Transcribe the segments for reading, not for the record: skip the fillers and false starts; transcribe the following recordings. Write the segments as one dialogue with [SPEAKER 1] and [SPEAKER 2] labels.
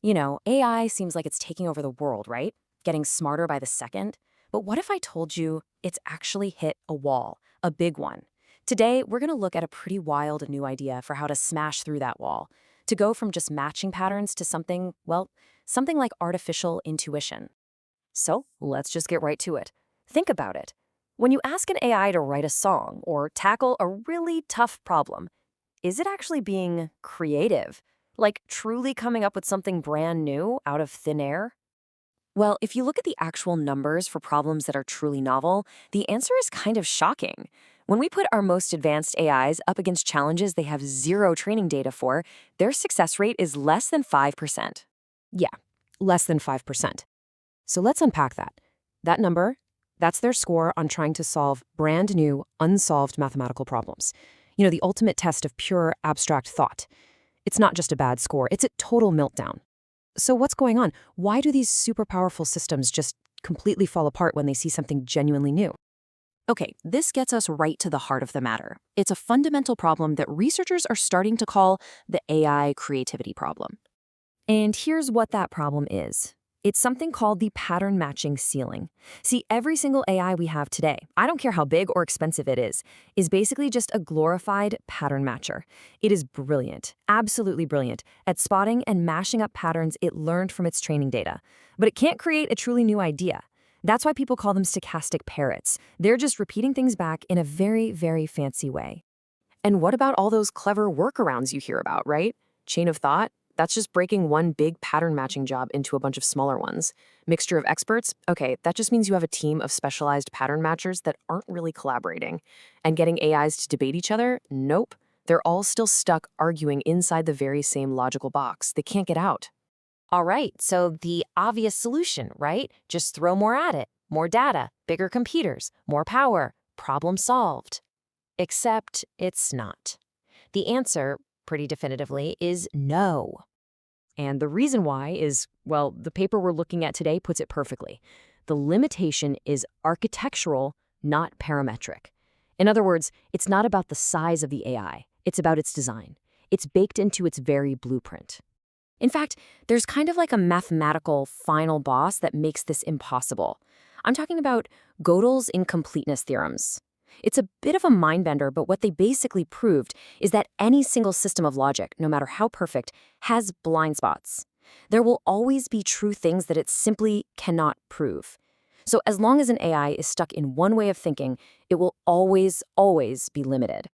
[SPEAKER 1] AI seems like it's taking over the world, right? Getting smarter by the second. But what if I told you it's actually hit a wall, a big one? Today, we're going to look at a pretty wild new idea for how to smash through that wall, to go from just matching patterns to something, well, something like artificial intuition. So let's just get right to it. Think about it. When you ask an AI to write a song or tackle a really tough problem, is it actually being creative? Like truly coming up with something brand new out of thin air? Well, if you look at the actual numbers for problems that are truly novel, the answer is kind of shocking. When we put our most advanced AIs up against challenges they have zero training data for, their success rate is less than 5%. Yeah, less than 5%. So let's unpack that. That number, that's their score on trying to solve brand new, unsolved mathematical problems. The ultimate test of pure abstract thought. It's not just a bad score, it's a total meltdown. So what's going on? Why do these super powerful systems just completely fall apart when they see something genuinely new? Okay, this gets us right to the heart of the matter. It's a fundamental problem that researchers are starting to call the AI creativity problem. And here's what that problem is. It's something called the pattern matching ceiling. See, every single AI we have today, I don't care how big or expensive it is basically just a glorified pattern matcher. It is brilliant, absolutely brilliant, at spotting and mashing up patterns it learned from its training data. But it can't create a truly new idea. That's why people call them stochastic parrots. They're just repeating things back in a very, very fancy way. And what about all those clever workarounds you hear about, right? Chain of thought? That's just breaking one big pattern matching job into a bunch of smaller ones. Mixture of experts? Okay, that just means you have a team of specialized pattern matchers that aren't really collaborating. And getting AIs to debate each other? Nope. They're all still stuck arguing inside the very same logical box. They can't get out. All right, so the obvious solution, right? Just throw more at it. More data, bigger computers, more power, problem solved. Except it's not. The answer, pretty definitively, is no. And the reason why is, well, the paper we're looking at today puts it perfectly. The limitation is architectural, not parametric. In other words, it's not about the size of the AI, it's about its design. It's baked into its very blueprint. In fact, there's kind of like a mathematical final boss that makes this impossible. I'm talking about Gödel's incompleteness theorems. It's a bit of a mind-bender, but what they basically proved is that any single system of logic, no matter how perfect, has blind spots. There will always be true things that it simply cannot prove. So as long as an AI is stuck in one way of thinking, it will always, always be limited.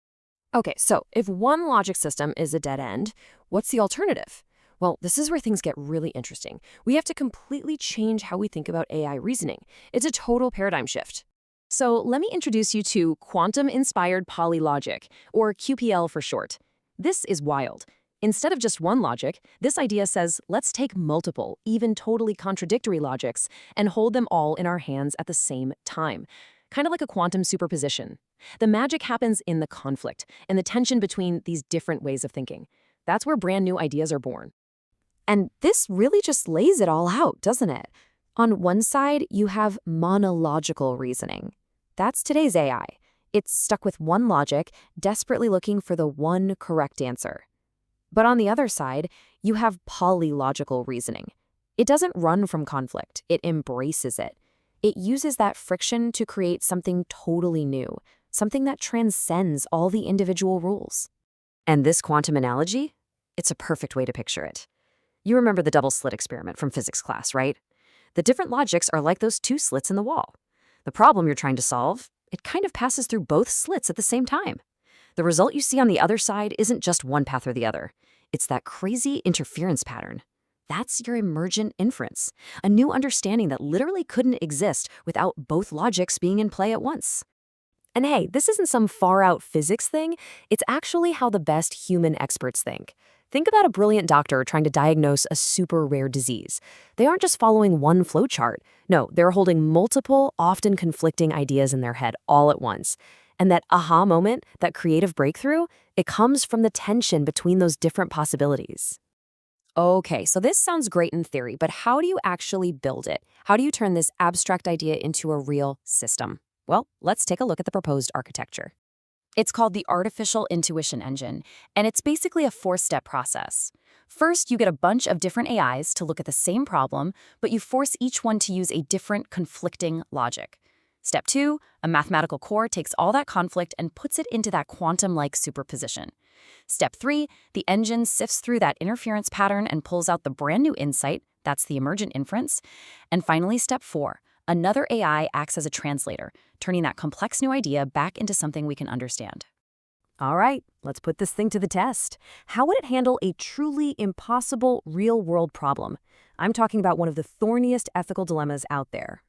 [SPEAKER 1] Okay, so if one logic system is a dead end, what's the alternative? Well, this is where things get really interesting. We have to completely change how we think about AI reasoning. It's a total paradigm shift. So let me introduce you to quantum-inspired polylogic, or QPL for short. This is wild. Instead of just one logic, this idea says, let's take multiple, even totally contradictory logics, and hold them all in our hands at the same time. Kind of like a quantum superposition. The magic happens in the conflict and the tension between these different ways of thinking. That's where brand new ideas are born. And this really just lays it all out, doesn't it? On one side, you have monological reasoning. That's today's AI. It's stuck with one logic, desperately looking for the one correct answer. But on the other side, you have polylogical reasoning. It doesn't run from conflict, it embraces it. It uses that friction to create something totally new, something that transcends all the individual rules. And this quantum analogy? It's a perfect way to picture it. You remember the double slit experiment from physics class, right? The different logics are like those two slits in the wall. The problem you're trying to solve, it kind of passes through both slits at the same time. The result you see on the other side isn't just one path or the other. It's that crazy interference pattern. That's your emergent inference, a new understanding that literally couldn't exist without both logics being in play at once. And hey, this isn't some far-out physics thing. It's actually how the best human experts think. Think about a brilliant doctor trying to diagnose a super rare disease. They aren't just following one flowchart. No, they're holding multiple, often conflicting ideas in their head all at once. And that aha moment, that creative breakthrough, it comes from the tension between those different possibilities. Okay, so this sounds great in theory, but how do you actually build it? How do you turn this abstract idea into a real system? Well, let's take a look at the proposed architecture. It's called the artificial intuition engine, and it's basically a four-step process. First, you get a bunch of different AIs to look at the same problem, but you force each one to use a different conflicting logic. Step 2, a mathematical core takes all that conflict and puts it into that quantum-like superposition. Step 3, the engine sifts through that interference pattern and pulls out the brand new insight, that's the emergent inference. And finally, step 4, another AI acts as a translator, turning that complex new idea back into something we can understand.
[SPEAKER 2] All right, let's put this thing to the test. How would it handle a truly impossible real-world problem? I'm talking about one of the thorniest ethical dilemmas out there.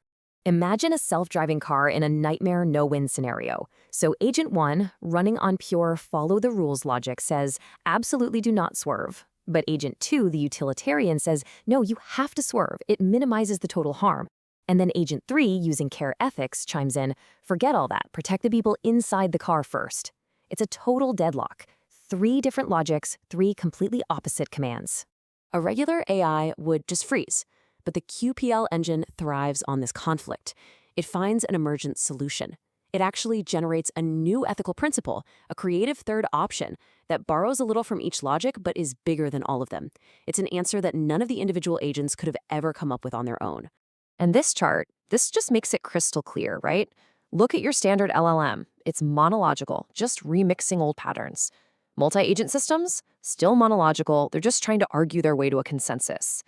[SPEAKER 2] Imagine a self-driving car in a nightmare no-win scenario. So Agent 1, running on pure follow-the-rules logic, says, absolutely do not swerve. But Agent 2, the utilitarian, says, no, you have to swerve. It minimizes the total harm. And then Agent 3, using care ethics, chimes in, forget all that. Protect the people inside the car first. It's a total deadlock. 3 different logics, 3 completely opposite commands. A regular AI would just freeze. But the QPL engine thrives on this conflict. It finds an emergent solution. It actually generates a new ethical principle, a creative third option that borrows a little from each logic but is bigger than all of them. It's an answer that none of the individual agents could have ever come up with on their own. And this chart, this just makes it crystal clear, right? Look at your standard LLM. It's monological, just remixing old patterns. Multi-agent systems, still monological, they're just trying to argue their way to a consensus.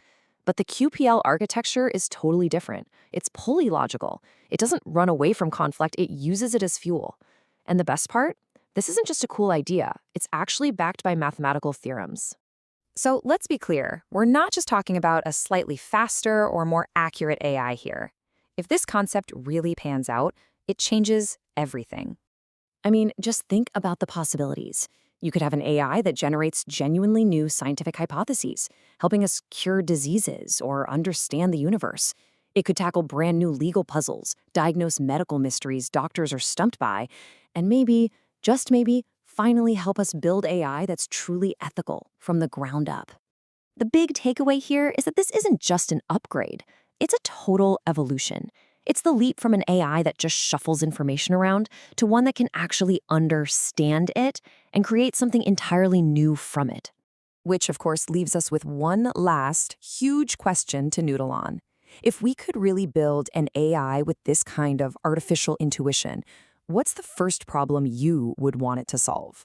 [SPEAKER 2] But the QPL architecture is totally different. It's polylogical. It doesn't run away from conflict, it uses it as fuel. And the best part? This isn't just a cool idea. It's actually backed by mathematical theorems.
[SPEAKER 1] So let's be clear, we're not just talking about a slightly faster or more accurate AI here. If this concept really pans out, it changes everything. I mean, just think about the possibilities. You could have an AI that generates genuinely new scientific hypotheses, helping us cure diseases or understand the universe. It could tackle brand new legal puzzles, diagnose medical mysteries doctors are stumped by, and maybe, just maybe, finally help us build AI that's truly ethical from the ground up. The big takeaway here is that this isn't just an upgrade. It's a total evolution. It's the leap from an AI that just shuffles information around to one that can actually understand it and create something entirely new from it. Which, of course, leaves us with one last huge question to noodle on. If we could really build an AI with this kind of artificial intuition, what's the first problem you would want it to solve?